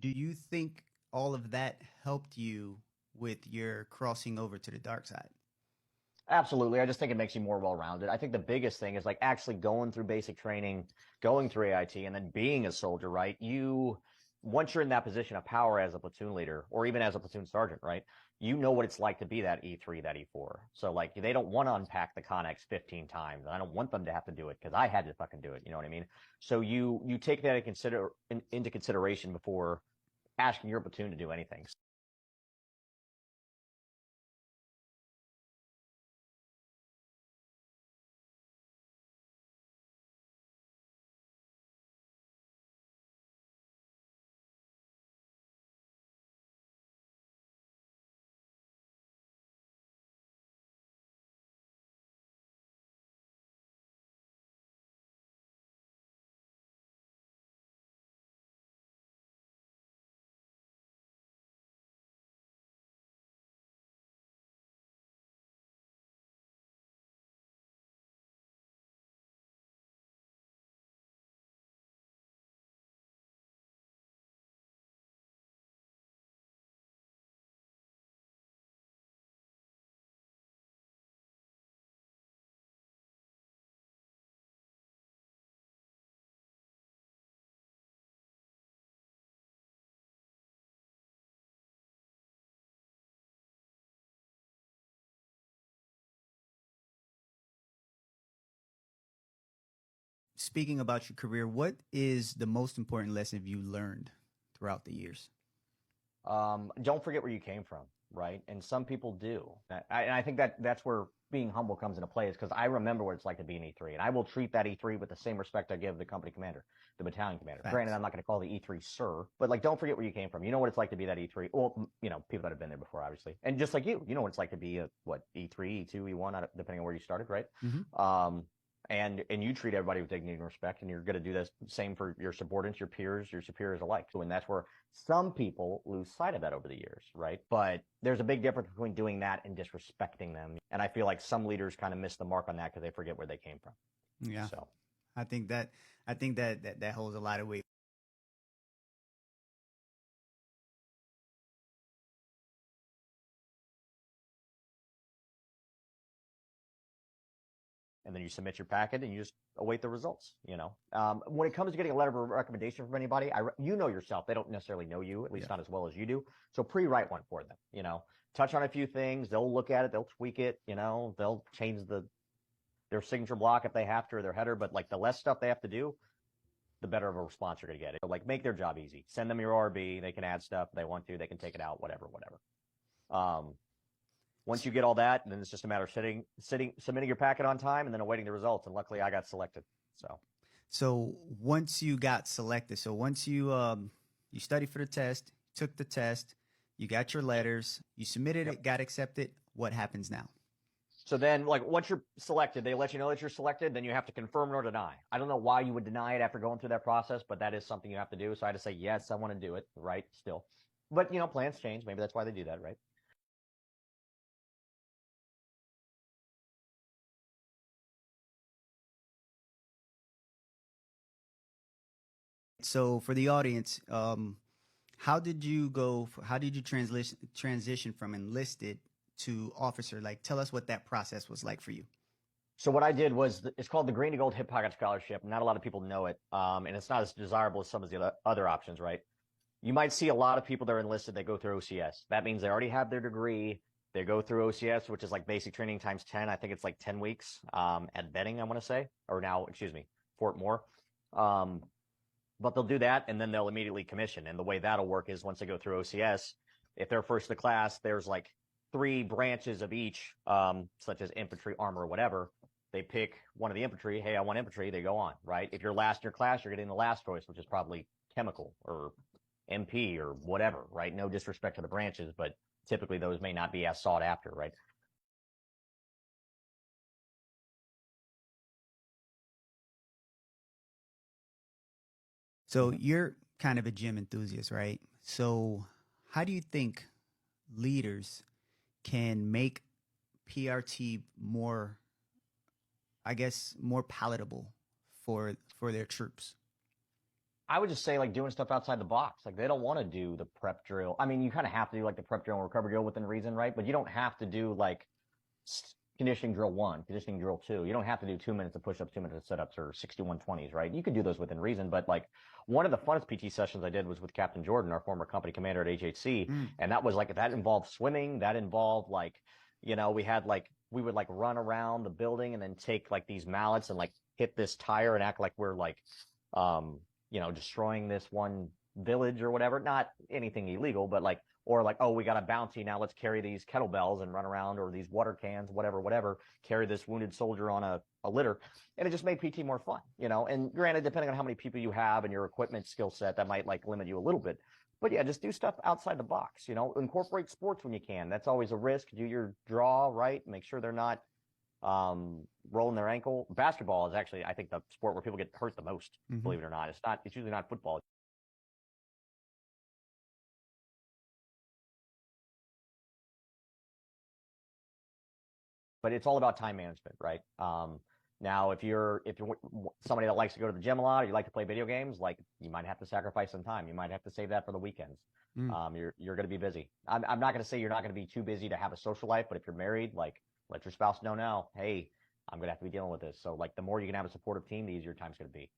Do you think all of that helped you with your crossing over to the dark side? Absolutely. I just think it makes you more well-rounded. I think the biggest thing is like actually going through basic training, going through AIT, and then being a soldier, right? Once you're in that position of power as a platoon leader or even as a platoon sergeant, right? You know what it's like to be that E3, that E4. So like they don't want to unpack the Connex 15 times. I don't want them to have to do it because I had to fucking do it. You know what I mean? So you take that into consideration before asking your platoon to do anything. Speaking about your career, what is the most important lesson you learned throughout the years? Don't forget where you came from, right? And some people do. And I think that's where being humble comes into play is because I remember what it's like to be an E3. And I will treat that E3 with the same respect I give the company commander, the battalion commander. Facts. Granted, I'm not going to call the E3 sir, but like, don't forget where you came from. You know what it's like to be that E3. Well, you know, people that have been there before, obviously. And just like you know what it's like to be a, E3, E2, E1, depending on where you started, right? Mm-hmm. And you treat everybody with dignity and respect, and you're going to do the same for your subordinates, your peers, your superiors alike. So, and that's where some people lose sight of that over the years, right? But there's a big difference between doing that and disrespecting them. And I feel like some leaders kind of miss the mark on that because they forget where they came from. Yeah. So I think that holds a lot of weight. and then you submit your packet and you just await the results. When it comes to getting a letter of recommendation from anybody, you know yourself. They don't necessarily know you, at least not as well as you do. So pre-write one for them. Touch on a few things. They'll look at it. They'll tweak it. They'll change their signature block if they have to or their header. But like the less stuff they have to do, the better of a response you're going to get. So like make their job easy. Send them your RB. They can add stuff if they want to. They can take it out. Whatever. Once you get all that, then it's just a matter of submitting your packet on time and then awaiting the results. And luckily I got selected. So once you got selected, so once you studied for the test, took the test, you got your letters, you submitted it, got accepted, what happens now? So then, like, once you're selected, they let you know that you're selected, then you have to confirm or deny. I don't know why you would deny it after going through that process, but that is something you have to do. So I had to say, yes, I want to do it, right, still. But, plans change. Maybe that's why they do that, right? So for the audience, how did you transition from enlisted to officer? Like, tell us what that process was like for you. So what I did was, it's called the Green to Gold Hip Pocket Scholarship. Not a lot of people know it, and it's not as desirable as some of the other options, right? You might see a lot of people that are enlisted that go through OCS. That means they already have their degree. They go through OCS, which is like basic training times 10. I think it's like 10 weeks at Benning, I want to say, or now, excuse me, Fort Moore. But they'll do that, and then they'll immediately commission. And the way that'll work is once they go through OCS, if they're first of the class, there's like 3 branches of each, such as infantry, armor, or whatever. They pick one of the infantry. Hey, I want infantry. They go on, right? If you're last in your class, you're getting the last choice, which is probably chemical or MP or whatever, right? No disrespect to the branches, but typically those may not be as sought after, right? So you're kind of a gym enthusiast, right? So how do you think leaders can make PRT more, I guess, more palatable for their troops? I would just say like doing stuff outside the box. Like they don't want to do the prep drill. I mean, you kind of have to do like the prep drill and recovery drill within reason, right? But you don't have to do like conditioning drill 1, conditioning drill 2. You don't have to do 2 minutes of push-ups, 2 minutes of sit-ups, or 61 20s, right? You could do those within reason. But like one of the funnest PT sessions I did was with Captain Jordan, our former company commander at HHC. And that was like, that involved swimming. That involved like, we would like run around the building and then take like these mallets and like hit this tire and act like we're like, destroying this one village or whatever. Not anything illegal, but like, or like, oh, we got a bounty, now let's carry these kettlebells and run around, or these water cans, whatever, carry this wounded soldier on a litter. And it just made PT more fun, and granted, depending on how many people you have and your equipment skill set, that might like limit you a little bit. But yeah, just do stuff outside the box, incorporate sports when you can. That's always a risk. Do your draw right, make sure they're not rolling their ankle. Basketball is actually, I think, the sport where people get hurt the most, believe it or not. It's usually not football. But it's all about time management, right? Now, if you're somebody that likes to go to the gym a lot, or you like to play video games, like you might have to sacrifice some time. You might have to save that for the weekends. You're going to be busy. I'm not going to say you're not going to be too busy to have a social life, but if you're married, like let your spouse know now, hey, I'm going to have to be dealing with this. So like the more you can have a supportive team, the easier time's going to be.